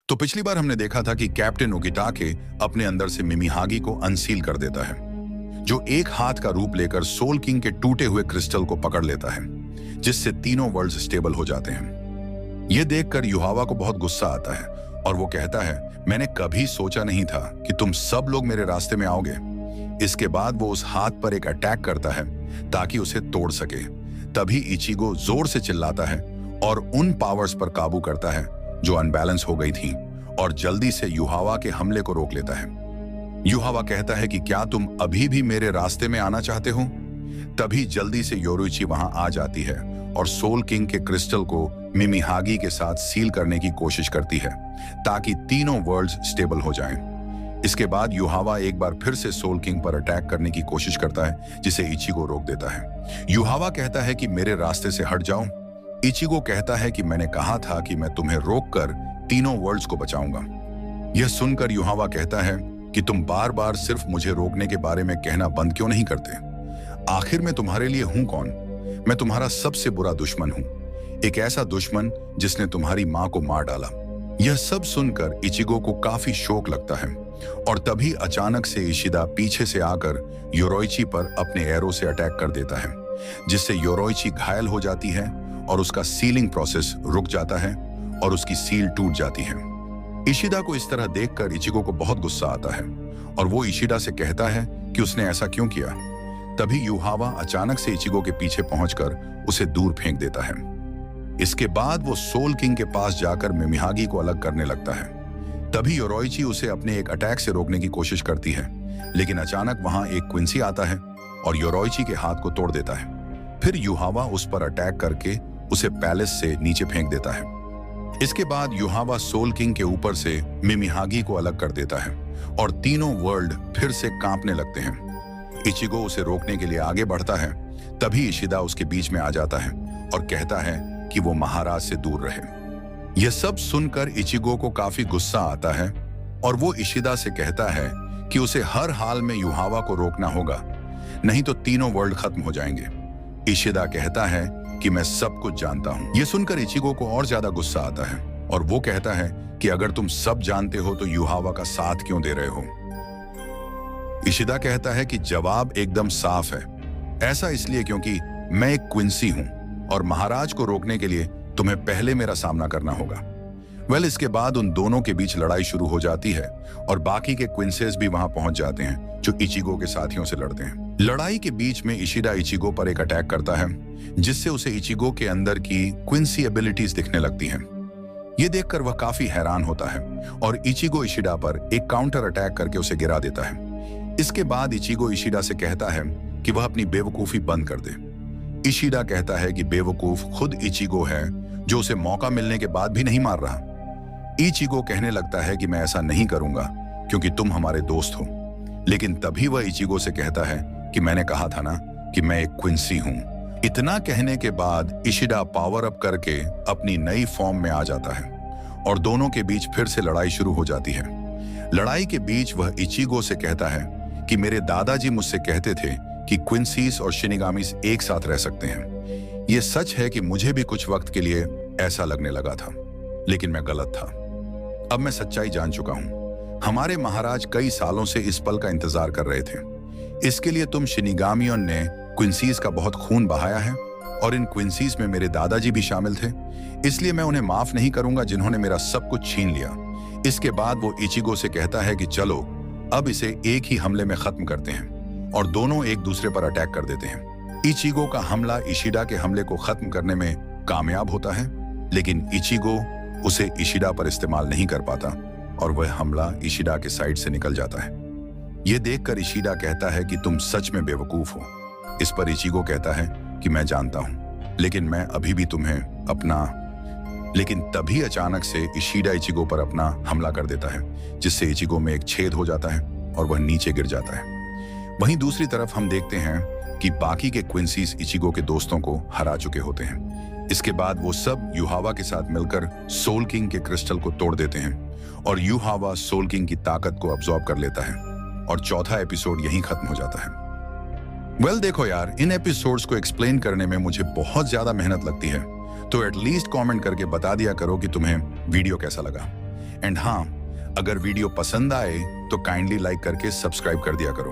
तो पिछली बार हमने देखा था कि कैप्टन ओकिटाके अपने अंदर से मिमिहागी को अनसील कर देता है, जो एक हाथ का रूप लेकर सोल किंग के टूटे हुए क्रिस्टल को पकड़ लेता है, जिससे तीनों वर्ल्ड्स स्टेबल हो जाते हैं। यह देखकर युहावा को बहुत गुस्सा आता है और वो कहता है, मैंने कभी सोचा नहीं था कि तुम सब लोग मेरे रास्ते में आओगे। इसके बाद वो उस हाथ पर एक अटैक करता है ताकि उसे तोड़ सके। तभी इचिगो जोर से चिल्लाता है और उन पावर्स पर काबू करता है जो अनबैलेंस हो गई थी और जल्दी से युहावा के हमले को रोक लेता है। युहावा कहता है कि क्या तुम अभी भी मेरे रास्ते में आना चाहते हो? तभी जल्दी से योरुइची वहां आ जाती है और सोल किंग के क्रिस्टल को मिमिहागी के साथ सील करने की कोशिश करती है ताकि तीनों वर्ल्ड्स स्टेबल हो जाएं। इसके बाद युहावा एक बार फिर से सोल किंग पर अटैक करने की कोशिश करता है, जिसे इचिगो रोक देता है। युहावा कहता है कि मेरे रास्ते से हट जाओ। इचिगो कहता है कि मैंने कहा था कि मैं तुम्हें रोककर तीनों वर्ल्ड्स को बचाऊंगा। यह सुनकर युहावा कहता है कि तुम बार बार सिर्फ मुझे रोकने के बारे में कहना बंद क्यों नहीं करते? आखिर मैं तुम्हारे लिए हूं कौन? मैं तुम्हारा सबसे बुरा दुश्मन हूं, एक ऐसा दुश्मन जिसने तुम्हारी मां को मार डाला। यह सब सुनकर इचिगो को काफी शोक लगता है और तभी अचानक से इशिदा पीछे से आकर योरुइची पर अपने एरो से अटैक कर देता है, जिससे योरुइची घायल हो जाती है और उसका सीलिंग प्रोसेस रुक जाता है और उसकी सील टूट जाती है। इशिदा को इस तरह देखकर इचिगो को बहुत गुस्सा आता है और वो इशिदा से कहता है कि उसने ऐसा क्यों किया। तभी युहावा अचानक से इचिगो के पीछे पहुंचकर उसे दूर फेंक देता है। इसके बाद वो सोल किंग के पास जाकर मिमिहागी को अलग करने लगता है। तभी योरुइची उसे अपने एक अटैक से रोकने की कोशिश करती है, लेकिन अचानक वहां एक क्विंसी आता है और योरुइची के हाथ को तोड़ देता है। फिर युहावा उस पर अटैक करके उसे पैलेस से नीचे फेंक देता है। इसके बाद युहावा सोल किंग के ऊपर से मिमिहागी को अलग कर देता है और तीनों वर्ल्ड फिर से कांपने लगते हैं। इचिगो उसे रोकने के लिए आगे बढ़ता है। तभी इशिदा उसके बीच में आ जाता है और कहता है कि वो महाराज से दूर रहे। यह सब सुनकर इचिगो को काफी गुस्सा आता है और वो इशिदा से कहता है कि उसे हर हाल में युहावा को रोकना होगा, नहीं तो तीनों वर्ल्ड खत्म हो जाएंगे। इशिदा कहता है कि मैं सब कुछ जानता हूं। यह सुनकर इचिगो को और ज्यादा गुस्सा आता है और वो कहता है कि अगर तुम सब जानते हो तो युहावा का साथ क्यों दे रहे हो? इशिदा कहता है कि जवाब एकदम साफ है, ऐसा इसलिए क्योंकि मैं एक क्विंसी हूं और महाराज को रोकने के लिए तुम्हें पहले मेरा सामना करना होगा। इसके बाद उन दोनों के बीच लड़ाई शुरू हो जाती है और बाकी के क्विंसेस भी वहां पहुंच जाते हैं जो इचिगो के साथियों से लड़ते हैं। लड़ाई के बीच में इशिदा इचिगो पर एक अटैक करता है, जिससे उसे इचिगो के अंदर की क्विंसी एबिलिटीज दिखने लगती हैं। ये देखकर वह काफी हैरान होता है और इचिगो इशिदा पर एक काउंटर अटैक करके उसे गिरा देता है। इसके बाद इचिगो इशिदा से कहता है कि वह अपनी बेवकूफी बंद कर दे। इशिदा कहता है कि बेवकूफ खुद इचिगो है, जो उसे मौका मिलने के बाद भी नहीं मार रहा। इचिगो कहने लगता है कि मैं ऐसा नहीं करूंगा क्योंकि तुम हमारे दोस्त हो, लेकिन तभी वह इचिगो से कहता है कि मैंने कहा था ना कि मैं एक क्विंसी हूं। इतना कहने के बाद इशिदा पावर अप करके अपनी नई फॉर्म में आ जाता है और दोनों के बीच फिर से लड़ाई शुरू हो जाती है। लड़ाई के बीच वह इचिगो से कहता है कि मेरे दादाजी मुझसे कहते थे कि क्विंसीज और शिनिगामीज एक साथ रह सकते हैं। यह सच है कि मुझे भी कुछ वक्त के लिए ऐसा लगने लगा था, लेकिन मैं गलत था। अब मैं सच्चाई जान चुका हूं। हमारे महाराज कई सालों से इस पल का इंतजार कर रहे थे। इसके लिए तुम शिनिगामियों ने क्विंसीज का बहुत खून बहाया है और इन क्विंसीज में मेरे दादाजी भी शामिल थे, इसलिए मैं उन्हें माफ नहीं करूंगा जिन्होंने मेरा सब कुछ छीन लिया। इसके बाद वो इचिगो से कहता है कि चलो अब इसे एक ही हमले में खत्म करते हैं और दोनों एक दूसरे पर अटैक कर देते हैं। इचिगो का हमला इशिदा के हमले को खत्म करने में कामयाब होता है, लेकिन इचिगो उसे इशिदा पर इस्तेमाल नहीं कर पाता और वह हमला इशिदा के साइड से निकल जाता है। यह देखकर इशिदा कहता है कि तुम सच में बेवकूफ हो। इस पर इचिगो कहता है कि मैं जानता हूं, लेकिन मैं अभी भी तुम्हें अपना। लेकिन तभी अचानक से इशिदा इचिगो पर अपना हमला कर देता है, जिससे इचिगो में एक छेद हो जाता है और वह नीचे गिर जाता है। वहीं दूसरी तरफ हम देखते हैं कि बाकी के क्विंसीज इचिगो के दोस्तों को हरा चुके होते हैं। इसके बाद वो सब युहावा के साथ मिलकर सोल किंग के क्रिस्टल को तोड़ देते हैं और युहावा सोल किंग की ताकत को अब्सॉर्ब कर लेता है और चौथा एपिसोड यहीं खत्म हो जाता है। देखो यार, इन एपिसोड्स को एक्सप्लेन करने में मुझे बहुत ज्यादा मेहनत लगती है, तो एटलीस्ट कमेंट करके बता दिया करो कि तुम्हें वीडियो कैसा लगा। एंड हाँ, अगर वीडियो पसंद आए तो काइंडली लाइक करके सब्सक्राइब कर दिया करो।